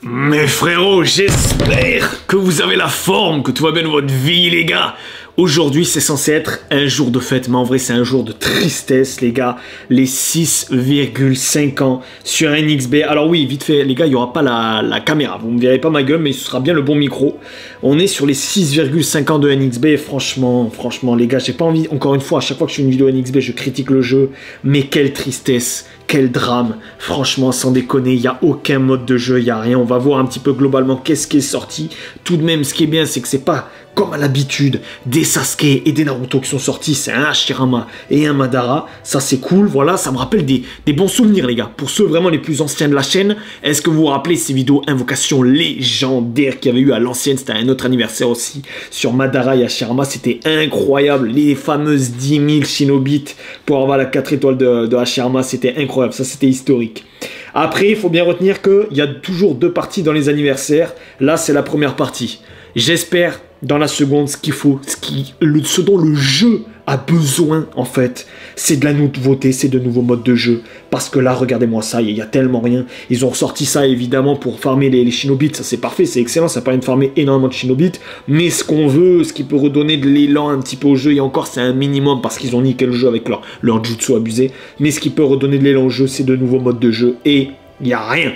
Mes frérots, j'espère que vous avez la forme, que tout va bien dans votre vie, les gars. Aujourd'hui, c'est censé être un jour de fête, mais en vrai, c'est un jour de tristesse, les gars. Les 6,5 ans sur NXB. Alors oui, vite fait, les gars, il n'y aura pas la caméra. Vous ne me verrez pas ma gueule, mais ce sera bien le bon micro. On est sur les 6,5 ans de NXB. Franchement, les gars, j'ai pas envie, encore une fois, à chaque fois que je fais une vidéo NXB, je critique le jeu. Mais quelle tristesse, quel drame. Franchement, sans déconner, il n'y a aucun mode de jeu, il n'y a rien. On va voir un petit peu globalement qu'est-ce qui est sorti. Tout de même, ce qui est bien, c'est que c'est pas comme à l'habitude, des Sasuke et des Naruto qui sont sortis, c'est un Hashirama et un Madara, ça c'est cool, voilà, ça me rappelle des bons souvenirs les gars. Pour ceux vraiment les plus anciens de la chaîne, est-ce que vous vous rappelez ces vidéos invocations légendaires qu'il y avait eu à l'ancienne, c'était un autre anniversaire aussi, sur Madara et Hashirama, c'était incroyable, les fameuses 10 000 Shinobits pour avoir la 4 étoiles de Hashirama, c'était incroyable, ça c'était historique. Après, il faut bien retenir qu'il y a toujours deux parties dans les anniversaires, là c'est la première partie. J'espère dans la seconde, ce qu'il faut, ce dont le jeu a besoin, en fait, c'est de la nouveauté, c'est de nouveaux modes de jeu. Parce que là, regardez-moi ça, il y a tellement rien. Ils ont ressorti ça, évidemment, pour farmer les Shinobits. Ça, c'est parfait, c'est excellent, ça permet de farmer énormément de Shinobits. Mais ce qu'on veut, ce qui peut redonner de l'élan un petit peu au jeu, et encore, c'est un minimum, parce qu'ils ont niqué le jeu avec leur jutsu abusé. Mais ce qui peut redonner de l'élan au jeu, c'est de nouveaux modes de jeu. Et il n'y a rien.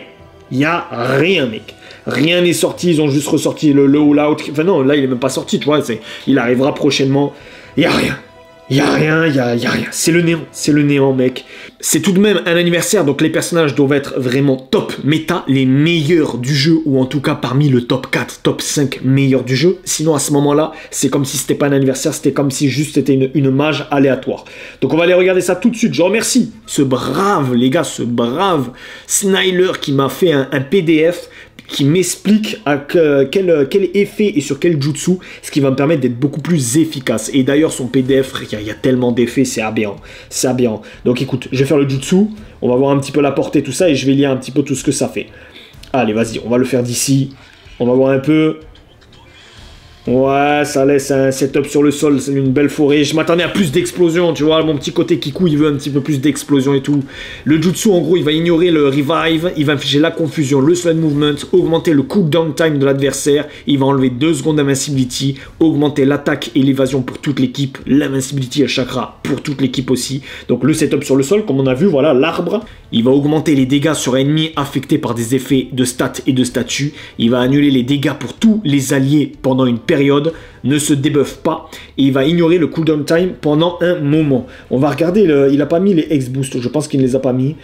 Il n'y a rien, mec. Rien n'est sorti, ils ont juste ressorti le All Out. Enfin non, là il est même pas sorti, tu vois, il arrivera prochainement. Il n'y a rien. Il n'y a rien, il y a rien. C'est le néant, mec. C'est tout de même un anniversaire, donc les personnages doivent être vraiment top méta, les meilleurs du jeu, ou en tout cas parmi le top 4, top 5 meilleurs du jeu. Sinon, à ce moment-là, c'est comme si c'était pas un anniversaire, c'était comme si juste c'était une mage aléatoire. Donc on va aller regarder ça tout de suite. Je remercie ce brave, les gars, ce brave Snyler qui m'a fait un PDF qui m'explique quel effet et sur quel jutsu, ce qui va me permettre d'être beaucoup plus efficace. Et d'ailleurs, son PDF, il y a tellement d'effets, c'est aberrant. C'est aberrant. Donc écoute, je vais faire le jutsu, on va voir un petit peu la portée, tout ça, et je vais lire un petit peu tout ce que ça fait. Allez, vas-y, on va le faire d'ici. On va voir un peu. Ouais, ça laisse un setup sur le sol, c'est une belle forêt. Je m'attendais à plus d'explosions, tu vois. Mon petit côté Kiku, il veut un petit peu plus d'explosion et tout. Le jutsu, en gros, il va ignorer le revive, il va infliger la confusion, le slide movement, augmenter le cooldown time de l'adversaire, il va enlever 2 secondes d'invincibility, augmenter l'attaque et l'évasion pour toute l'équipe, l'invincibility à chakra pour toute l'équipe aussi. Donc le setup sur le sol, comme on a vu, voilà, l'arbre. Il va augmenter les dégâts sur ennemis affectés par des effets de stats et de statuts. Il va annuler les dégâts pour tous les alliés pendant une période, ne se débuffe pas, et il va ignorer le cooldown time pendant un moment. On va regarder, il a pas mis les X-Boost, je pense qu'il ne les a pas mis.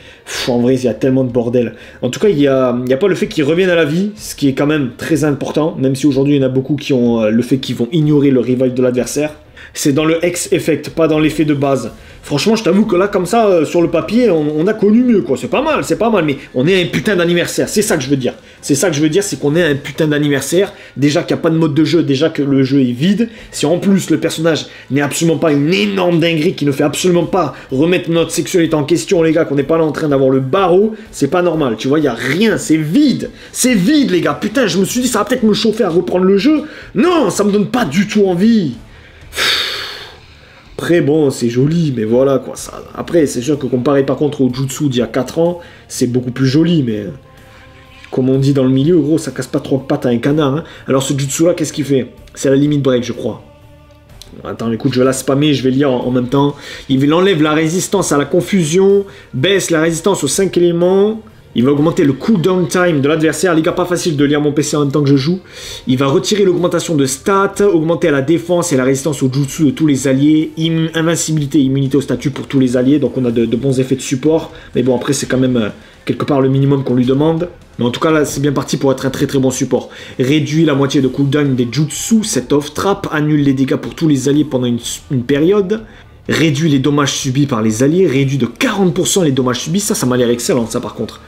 En vrai, il y a tellement de bordel. En tout cas, il y a pas le fait qu'ils reviennent à la vie, ce qui est quand même très important, même si aujourd'hui il y en a beaucoup qui ont le fait qu'ils vont ignorer le revive de l'adversaire. C'est dans le X-Effect, pas dans l'effet de base. Franchement, je t'avoue que là, comme ça, sur le papier, on a connu mieux, quoi. C'est pas mal, mais on est un putain d'anniversaire. C'est ça que je veux dire. C'est ça que je veux dire, c'est qu'on est un putain d'anniversaire. Déjà qu'il n'y a pas de mode de jeu, déjà que le jeu est vide. Si en plus, le personnage n'est absolument pas une énorme dinguerie, qui ne fait absolument pas remettre notre sexualité en question, les gars, qu'on n'est pas là en train d'avoir le barreau, c'est pas normal. Tu vois, il n'y a rien, c'est vide. C'est vide, les gars. Putain, je me suis dit, ça va peut-être me chauffer à reprendre le jeu. Non, ça me donne pas du tout envie. Après, bon, c'est joli, mais voilà, quoi. Ça. Après, c'est sûr que comparé par contre au jutsu d'il y a 4 ans, c'est beaucoup plus joli, mais... Comme on dit dans le milieu, gros, ça casse pas trop de pattes à un canard. Hein. Alors, ce jutsu-là, qu'est-ce qu'il fait? C'est la limit break, je crois. Attends, écoute, je vais la spammer, je vais lire en même temps. Il enlève la résistance à la confusion, baisse la résistance aux 5 éléments... Il va augmenter le cooldown time de l'adversaire. Les gars, pas facile de lire mon PC en même temps que je joue. Il va retirer l'augmentation de stats, augmenter la défense et la résistance au jutsu de tous les alliés, invincibilité et immunité au statut pour tous les alliés. Donc on a de bons effets de support. Mais bon, après, c'est quand même quelque part le minimum qu'on lui demande. Mais en tout cas, là, c'est bien parti pour être un très très bon support. Réduit la moitié de cooldown des jutsu, set off trap, annule les dégâts pour tous les alliés pendant une période. Réduit les dommages subis par les alliés, réduit de 40% les dommages subis. Ça m'a l'air excellent, ça par contre.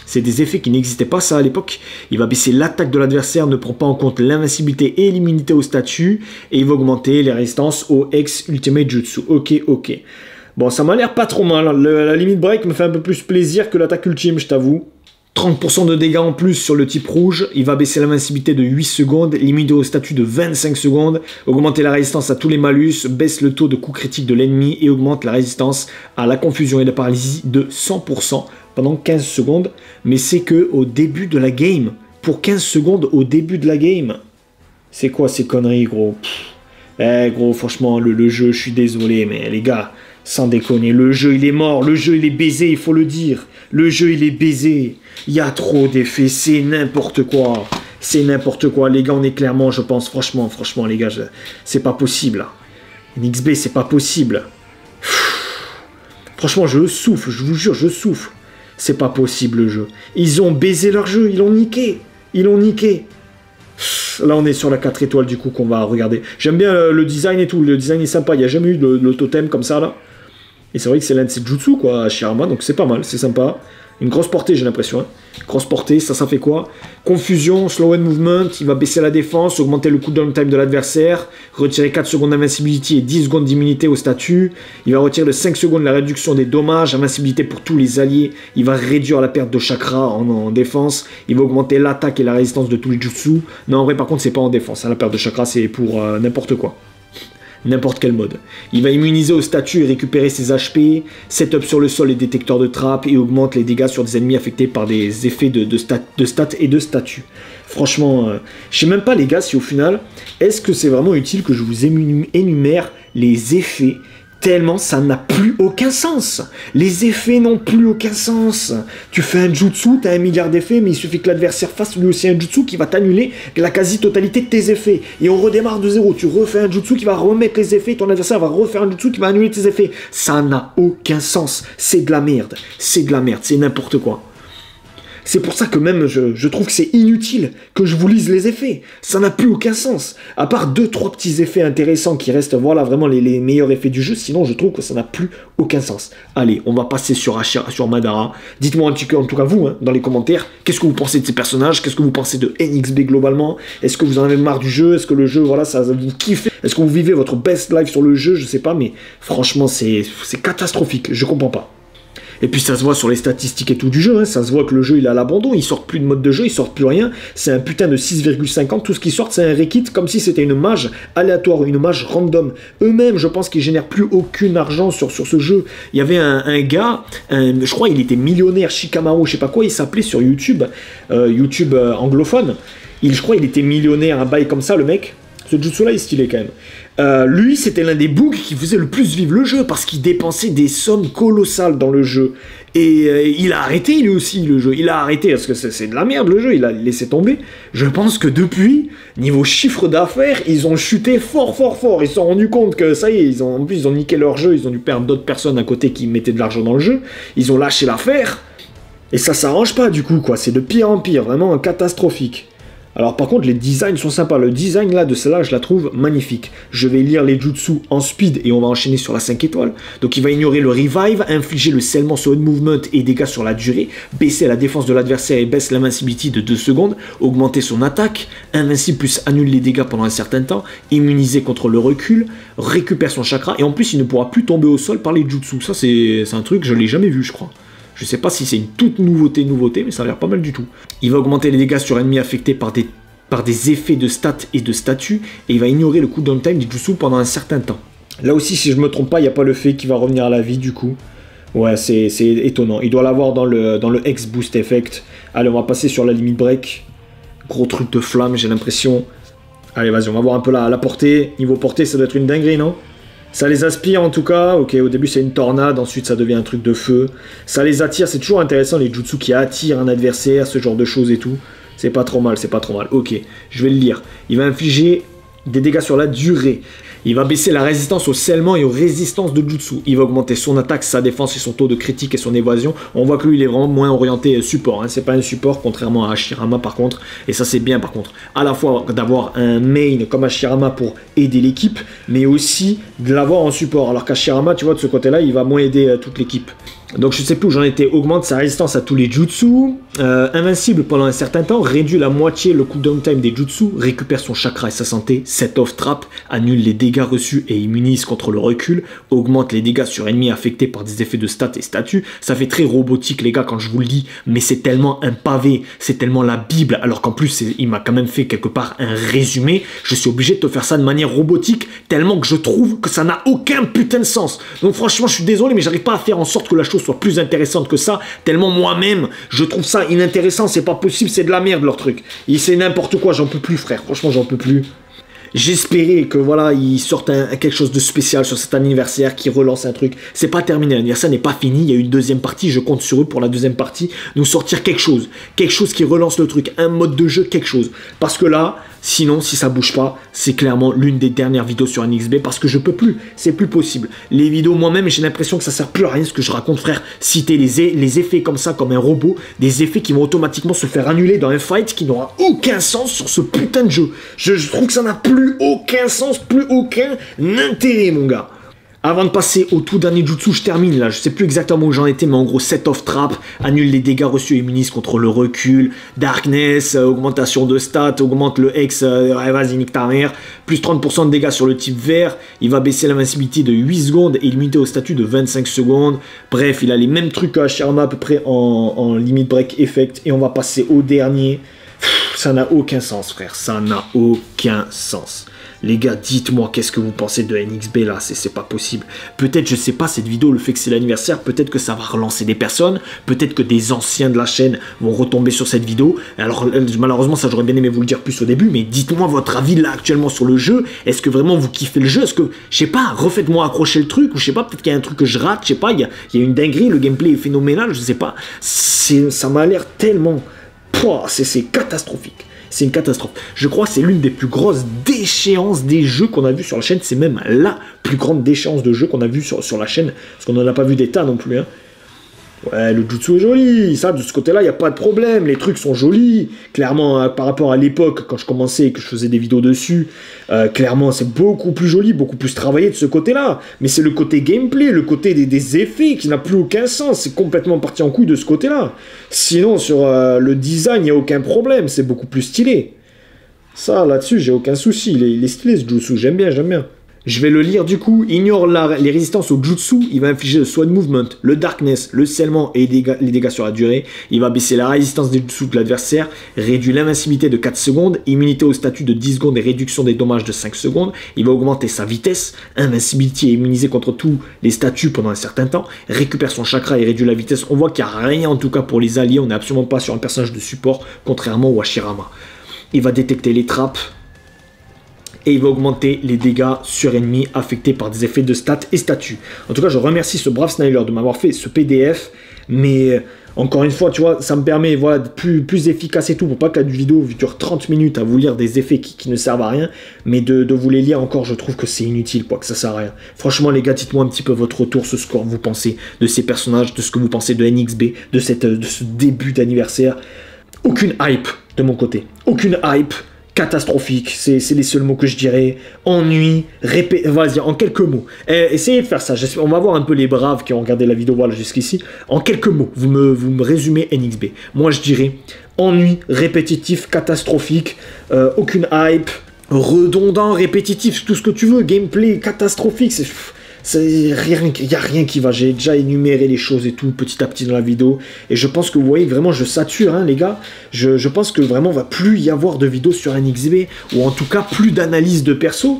C'est des effets qui n'existaient pas ça à l'époque. Il va baisser l'attaque de l'adversaire, ne prend pas en compte l'invincibilité et l'immunité au statut. Et il va augmenter les résistances au X-Ultimate Jutsu. Ok. Bon, ça m'a l'air pas trop mal. La limit break me fait un peu plus plaisir que l'attaque ultime, je t'avoue. 30% de dégâts en plus sur le type rouge. Il va baisser l'invincibilité de 8 secondes, limiter au statut de 25 secondes, augmenter la résistance à tous les malus, baisse le taux de coup critique de l'ennemi et augmente la résistance à la confusion et la paralysie de 100% pendant 15 secondes. Mais c'est que au début de la game. pour 15 secondes au début de la game. C'est quoi ces conneries, gros? Gros, franchement, le jeu, je suis désolé, mais les gars, sans déconner, le jeu, il est mort, le jeu, il est baisé, il faut le dire. Le jeu, il est baisé. Il y a trop d'effets, c'est n'importe quoi. C'est n'importe quoi, les gars, on est clairement, je pense, franchement, les gars, c'est pas possible, là. NXB, c'est pas possible. Franchement, je souffle, je vous jure, je souffle. C'est pas possible, le jeu. Ils ont baisé leur jeu, ils l'ont niqué. Ils l'ont niqué. Là, on est sur la 4 étoiles, du coup, qu'on va regarder. J'aime bien le design et tout, le design est sympa. Il n'y a jamais eu le totem comme ça, là. Et c'est vrai que c'est l'un de ses jutsu, quoi, Hashirama, donc c'est pas mal, c'est sympa. Une grosse portée, j'ai l'impression. Hein. Grosse portée, ça fait quoi? Confusion, slow and movement, il va baisser la défense, augmenter le cooldown time de l'adversaire, retirer 4 secondes d'invincibilité et 10 secondes d'immunité au statut. Il va retirer de 5 secondes la réduction des dommages, invincibilité pour tous les alliés. Il va réduire la perte de chakra en défense. Il va augmenter l'attaque et la résistance de tous les jutsu. Non, en vrai, par contre, c'est pas en défense. Hein. La perte de chakra, c'est pour n'importe quoi. N'importe quel mode. Il va immuniser au statut et récupérer ses HP, setup sur le sol et détecteur de trappe, et augmente les dégâts sur des ennemis affectés par des effets de stats et de statut. Franchement, je sais même pas les gars si au final, est-ce que c'est vraiment utile que je vous énumère les effets, tellement ça n'a plus aucun sens. Les effets n'ont plus aucun sens. Tu fais un jutsu, t'as 1 milliard d'effets, mais il suffit que l'adversaire fasse lui aussi un jutsu qui va t'annuler la quasi-totalité de tes effets. Et on redémarre de zéro. Tu refais un jutsu qui va remettre les effets, ton adversaire va refaire un jutsu qui va annuler tes effets. Ça n'a aucun sens. C'est de la merde. C'est de la merde. C'est n'importe quoi. C'est pour ça que même je trouve que c'est inutile que je vous lise les effets. Ça n'a plus aucun sens. À part 2-3 petits effets intéressants qui restent, voilà, vraiment les meilleurs effets du jeu. Sinon, je trouve que ça n'a plus aucun sens. Allez, on va passer sur Madara. Dites-moi un petit peu, en tout cas vous, hein, dans les commentaires, qu'est-ce que vous pensez de ces personnages? Qu'est-ce que vous pensez de NXB globalement? Est-ce que vous en avez marre du jeu? Est-ce que le jeu, voilà, ça vous kiffe? Est-ce que vous vivez votre best life sur le jeu? Je sais pas, mais franchement, c'est catastrophique. Je comprends pas. Et puis ça se voit sur les statistiques et tout du jeu, hein. Ça se voit que le jeu il est à l'abandon, il sort plus de mode de jeu, il sort plus rien, c'est un putain de 6,50, tout ce qui sort c'est un rekit comme si c'était une mage aléatoire, une mage random. Eux-mêmes je pense qu'ils génèrent plus aucun argent sur ce jeu. Il y avait un gars, je crois il était millionnaire, Shikamaru, je sais pas quoi, il s'appelait sur YouTube, YouTube anglophone, je crois il était millionnaire, un bail comme ça le mec. Ce jutsu là il est stylé quand même. Lui c'était l'un des bugs qui faisait le plus vivre le jeu parce qu'il dépensait des sommes colossales dans le jeu. Et il a arrêté lui aussi le jeu. Il a arrêté parce que c'est de la merde le jeu, il a laissé tomber. Je pense que depuis, niveau chiffre d'affaires, ils ont chuté fort. Ils se sont rendus compte que ça y est, en plus ils ont niqué leur jeu, ils ont dû perdre d'autres personnes à côté qui mettaient de l'argent dans le jeu. Ils ont lâché l'affaire. Et ça s'arrange pas du coup quoi, c'est de pire en pire, vraiment catastrophique. Alors par contre les designs sont sympas, le design là de celle-là je la trouve magnifique. Je vais lire les jutsu en speed et on va enchaîner sur la 5 étoiles. Donc il va ignorer le revive, infliger le scellement sur une movement et dégâts sur la durée, baisser la défense de l'adversaire et baisse l'invincibilité de 2 secondes, augmenter son attaque, invincible plus annule les dégâts pendant un certain temps, immunisé contre le recul, récupère son chakra et en plus il ne pourra plus tomber au sol par les jutsu. Ça c'est un truc, je l'ai jamais vu je crois. Je sais pas si c'est une toute nouveauté, mais ça a l'air pas mal du tout. Il va augmenter les dégâts sur ennemis affectés par des effets de stats et de statut, et il va ignorer le cooldown time des jutsu pendant un certain temps. Là aussi, si je me trompe pas, il n'y a pas le fait qu'il va revenir à la vie du coup. Ouais, c'est étonnant. Il doit l'avoir dans le X-Boost Effect. Allez, on va passer sur la limit break. Gros truc de flamme, j'ai l'impression. Allez, vas-y, on va voir un peu la portée. Niveau portée, ça doit être une dinguerie, non ? Ça les aspire en tout cas, ok, au début c'est une tornade, ensuite ça devient un truc de feu. Ça les attire, c'est toujours intéressant les jutsu qui attirent un adversaire, ce genre de choses et tout. C'est pas trop mal, ok, je vais le lire. Il va infliger des dégâts sur la durée. Il va baisser la résistance au scellement et aux résistances de jutsu. Il va augmenter son attaque, sa défense et son taux de critique et son évasion. On voit que lui il est vraiment moins orienté support, hein. C'est pas un support contrairement à Hashirama par contre. Et ça c'est bien par contre. À la fois d'avoir un main comme Hashirama pour aider l'équipe, mais aussi de l'avoir en support. Alors qu'Hashirama, tu vois, de ce côté là il va moins aider toute l'équipe. Donc je sais plus où j'en étais, augmente sa résistance à tous les jutsu, invincible pendant un certain temps, réduit la moitié le cooldown time des jutsu, récupère son chakra et sa santé, set off trap, annule les dégâts reçus et immunise contre le recul, augmente les dégâts sur ennemis affectés par des effets de stats et statuts. Ça fait très robotique les gars quand je vous le dis, mais c'est tellement un pavé, c'est tellement la bible, alors qu'en plus il m'a quand même fait quelque part un résumé, je suis obligé de te faire ça de manière robotique, tellement que je trouve que ça n'a aucun putain de sens. Donc franchement je suis désolé mais j'arrive pas à faire en sorte que la chose soient plus intéressantes que ça, tellement moi-même, je trouve ça inintéressant, c'est pas possible, c'est de la merde leur truc. C'est n'importe quoi, j'en peux plus frère, franchement j'en peux plus. J'espérais que voilà, ils sortent quelque chose de spécial sur cet anniversaire, qui relance un truc. C'est pas terminé, l'anniversaire n'est pas fini, il y a une deuxième partie, je compte sur eux pour la deuxième partie, nous sortir quelque chose qui relance le truc, un mode de jeu, quelque chose. Parce que là, sinon, si ça bouge pas, c'est clairement l'une des dernières vidéos sur NXB, parce que je peux plus, c'est plus possible. Les vidéos moi-même, j'ai l'impression que ça sert plus à rien ce que je raconte frère, citer les effets comme ça, comme un robot, des effets qui vont automatiquement se faire annuler dans un fight qui n'aura aucun sens sur ce putain de jeu. Je trouve que ça n'a plus aucun sens, plus aucun intérêt mon gars. Avant de passer au tout dernier jutsu, je termine là, je sais plus exactement où j'en étais, mais en gros, set of trap, annule les dégâts reçus et immunise contre le recul, darkness, augmentation de stats, augmente le X, vas-y nique ta mère, plus 30% de dégâts sur le type vert, il va baisser l'invincibilité de 8 secondes et l'immunité au statut de 25 secondes, bref, il a les mêmes trucs que Hashirama à peu près en limit break effect, et on va passer au dernier. Ça n'a aucun sens frère, ça n'a aucun sens. Les gars, dites-moi qu'est-ce que vous pensez de NXB là, c'est pas possible. Peut-être, je sais pas, cette vidéo, le fait que c'est l'anniversaire, peut-être que ça va relancer des personnes, peut-être que des anciens de la chaîne vont retomber sur cette vidéo. Alors malheureusement, ça j'aurais bien aimé vous le dire plus au début, mais dites-moi votre avis là actuellement sur le jeu. Est-ce que vraiment vous kiffez le jeu? Est-ce que, je sais pas, refaites-moi accrocher le truc, ou je sais pas, peut-être qu'il y a un truc que je rate, je sais pas, il y a une dinguerie, le gameplay est phénoménal, je sais pas. Ça m'a l'air tellement... C'est catastrophique. C'est une catastrophe. Je crois que c'est l'une des plus grosses déchéances des jeux qu'on a vu sur la chaîne. C'est même la plus grande déchéance de jeux qu'on a vu sur la chaîne. Parce qu'on n'en a pas vu des tas non plus. Hein. Ouais, le jutsu est joli. Ça, de ce côté-là, il n'y a pas de problème. Les trucs sont jolis. Clairement, par rapport à l'époque, quand je commençais et que je faisais des vidéos dessus, clairement, c'est beaucoup plus joli, beaucoup plus travaillé de ce côté-là. Mais c'est le côté gameplay, le côté des effets qui n'a plus aucun sens. C'est complètement parti en couille de ce côté-là. Sinon, sur le design, il n'y a aucun problème. C'est beaucoup plus stylé. Ça, là-dessus, j'ai aucun souci. Il est stylé, ce jutsu. J'aime bien, j'aime bien. Je vais le lire du coup. Ignore les résistances au jutsu. Il va infliger le sword movement, le darkness, le scellement et les dégâts sur la durée. Il va baisser la résistance des jutsu de l'adversaire, réduit l'invincibilité de 4 secondes, immunité au statut de 10 secondes et réduction des dommages de 5 secondes. Il va augmenter sa vitesse, invincibilité et immunisé contre tous les statuts pendant un certain temps, récupère son chakra et réduit la vitesse. On voit qu'il n'y a rien en tout cas pour les alliés. On n'est absolument pas sur un personnage de support, contrairement au Hashirama. Il va détecter les trappes. Et il va augmenter les dégâts sur ennemis affectés par des effets de stats et statuts. En tout cas, je remercie ce brave Snyder de m'avoir fait ce PDF. Mais encore une fois, tu vois, ça me permet voilà, d'être plus efficace et tout, pour pas que la vidéo dure 30 minutes à vous lire des effets qui ne servent à rien. Mais de vous les lire encore, je trouve que c'est inutile, quoi, que ça sert à rien. Franchement, les gars, dites-moi un petit peu votre retour, ce que vous pensez de ces personnages, de ce que vous pensez de NXB, de ce début d'anniversaire. Aucune hype de mon côté. Aucune hype. Catastrophique, c'est les seuls mots que je dirais. Ennui, vas-y, en quelques mots. Essayez de faire ça. On va voir un peu les braves qui ont regardé la vidéo voilà, jusqu'ici. En quelques mots, vous me résumez NXB. Moi, je dirais ennui, répétitif, catastrophique, aucune hype, redondant, répétitif, tout ce que tu veux, gameplay catastrophique, il n'y a rien qui va. J'ai déjà énuméré les choses et tout petit à petit dans la vidéo. Et je pense que vous voyez vraiment je sature hein, les gars. Je pense que vraiment il va plus y avoir de vidéos sur NXB. Ou en tout cas plus d'analyse de perso.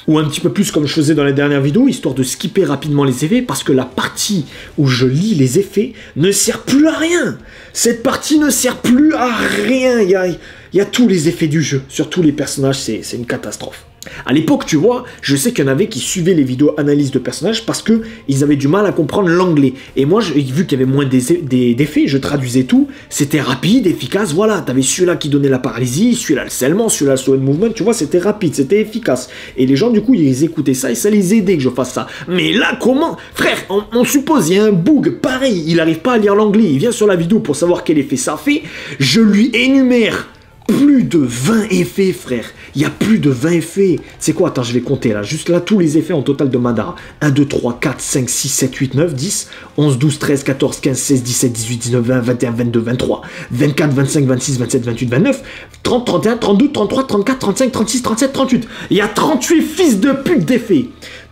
Ou un petit peu plus comme je faisais dans la dernière vidéo. Histoire de skipper rapidement les effets. Parce que la partie où je lis les effets ne sert plus à rien. Cette partie ne sert plus à rien. Il y a tous les effets du jeu. Sur tous les personnages c'est une catastrophe. À l'époque, tu vois, je sais qu'il y en avait qui suivaient les vidéos analyse de personnages parce qu'ils avaient du mal à comprendre l'anglais. Et moi, vu qu'il y avait moins d'effets, je traduisais tout. C'était rapide, efficace, voilà. T'avais celui-là qui donnait la paralysie, celui-là le scellement, celui-là le slow movement, tu vois, c'était rapide, c'était efficace. Et les gens, du coup, ils écoutaient ça et ça les aidait que je fasse ça. Mais là, comment? Frère, on suppose, il y a un bug, pareil, il n'arrive pas à lire l'anglais, il vient sur la vidéo pour savoir quel effet ça fait. Je lui énumère plus de 20 effets, frère. Il y a plus de 20 effets. C'est quoi? Attends, je vais compter là. Juste là, tous les effets en total de Madara. 1, 2, 3, 4, 5, 6, 7, 8, 9, 10, 11, 12, 13, 14, 15, 16, 17, 18, 19, 20, 21, 22, 23, 24, 25, 26, 27, 28, 29, 30, 31, 32, 33, 34, 35, 36, 37, 38. Il y a 38 fils de pute d'effets.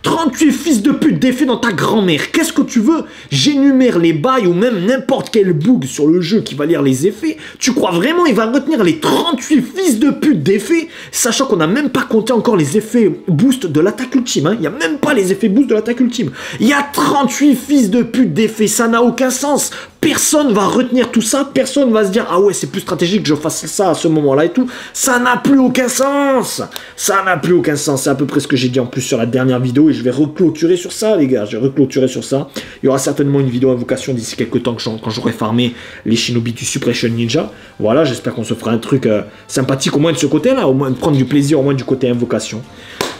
38 fils de pute d'effets dans ta grand-mère. Qu'est-ce que tu veux? J'énumère les bails ou même n'importe quel bug sur le jeu qui va lire les effets. Tu crois vraiment il va retenir les 38 fils de pute d'effets, sachant qu'on n'a même pas compté encore les effets boost de l'attaque ultime. Il n'y a même pas les effets boost de l'attaque ultime. Il y a 38 fils de pute d'effets, ça n'a aucun sens. Personne va retenir tout ça, personne va se dire « Ah ouais, c'est plus stratégique que je fasse ça à ce moment-là et tout. » Ça n'a plus aucun sens. Ça n'a plus aucun sens. C'est à peu près ce que j'ai dit en plus sur la dernière vidéo et je vais reclôturer sur ça, les gars. Je vais reclôturer sur ça. Il y aura certainement une vidéo invocation d'ici quelques temps quand j'aurai farmé les Shinobi du Suppression Ninja. Voilà, j'espère qu'on se fera un truc sympathique au moins de ce côté-là, au moins de prendre du plaisir au moins du côté invocation.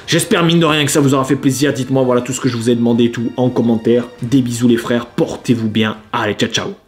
J'espère mine de rien que ça vous aura fait plaisir. Dites-moi voilà tout ce que je vous ai demandé et tout en commentaire. Des bisous les frères, portez-vous bien. Allez, ciao ciao.